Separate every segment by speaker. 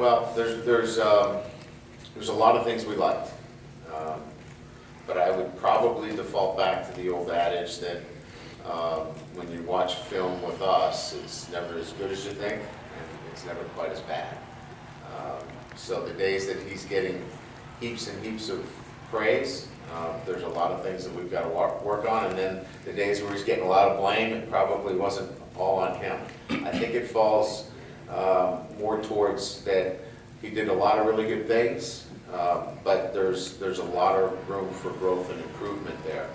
Speaker 1: Well, there's a lot of things we liked, but I would probably default back to the old adage that when you watch film with us, it's never as good as you think, and it's never quite as bad. So the days that he's getting heaps and heaps of praise, there's a lot of things that we've got to work on, and then the days where he's getting a lot of blame, it probably wasn't all on him. I think it falls more towards that he did a lot of really good things, but there's a lot of room for growth and improvement there.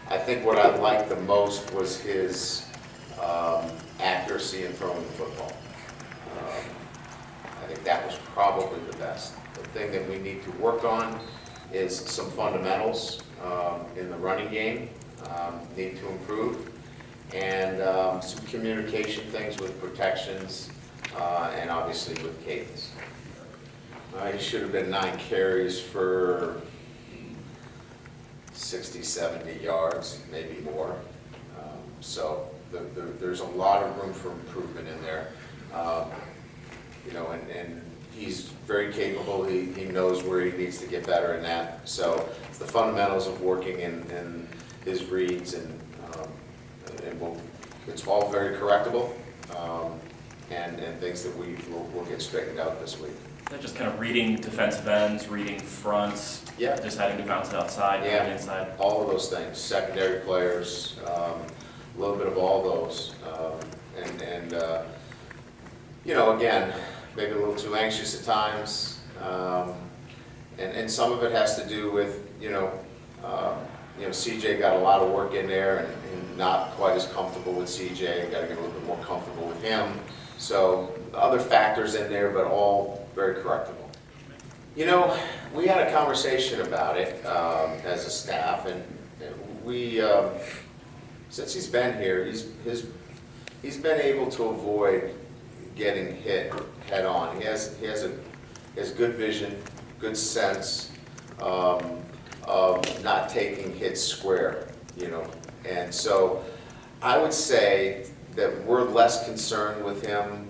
Speaker 1: I think what I liked the most was his accuracy in throwing the football. I think that was probably the best. The thing that we need to work on is some fundamentals in the running game, need to improve, and some communication things with protections, and obviously with cadence. He should have been 9 carries for 60, 70 yards, maybe more. So there's a lot of room for improvement in there. And he's very capable. He knows where he needs to get better in that. So it's the fundamentals of working in his reads, and it's all very correctable, and things that we'll get straightened out this week.
Speaker 2: Just kind of reading defensive ends, reading fronts,
Speaker 1: yeah,
Speaker 2: just having to bounce it outside,
Speaker 1: yeah,
Speaker 2: inside.
Speaker 1: All of those things, secondary players, a little bit of all those, again, maybe a little too anxious at times, and some of it has to do with CJ got a lot of work in there, and not quite as comfortable with CJ. Got to get a little bit more comfortable with him. So other factors in there, but all very correctable. We had a conversation about it as a staff, and we, since he's been here, he's been able to avoid getting hit head on. He has good vision, good sense of not taking hits square, and so I would say that we're less concerned with him,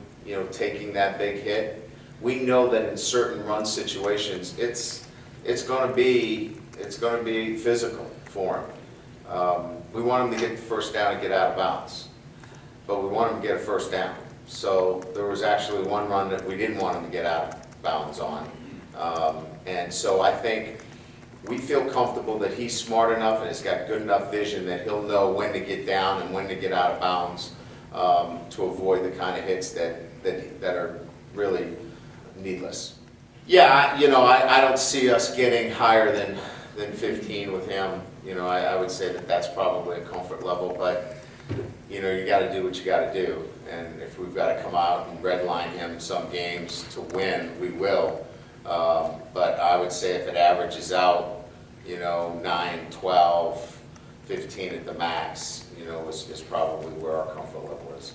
Speaker 1: taking that big hit. We know that in certain run situations, it's going to be physical for him. We want him to get the first down and get out of bounds, but we want him to get a first down. So there was actually one run that we didn't want him to get out of bounds on, and so I think we feel comfortable that he's smart enough and has got good enough vision that he'll know when to get down and when to get out of bounds, to avoid the kind of hits that are really needless. Yeah, I don't see us getting higher than 15 with him. I would say that that's probably a comfort level, but you got to do what you got to do, and if we've got to come out and redline him some games to win, we will. But I would say if it averages out, 9, 12, 15 at the max, is probably where our comfort level is.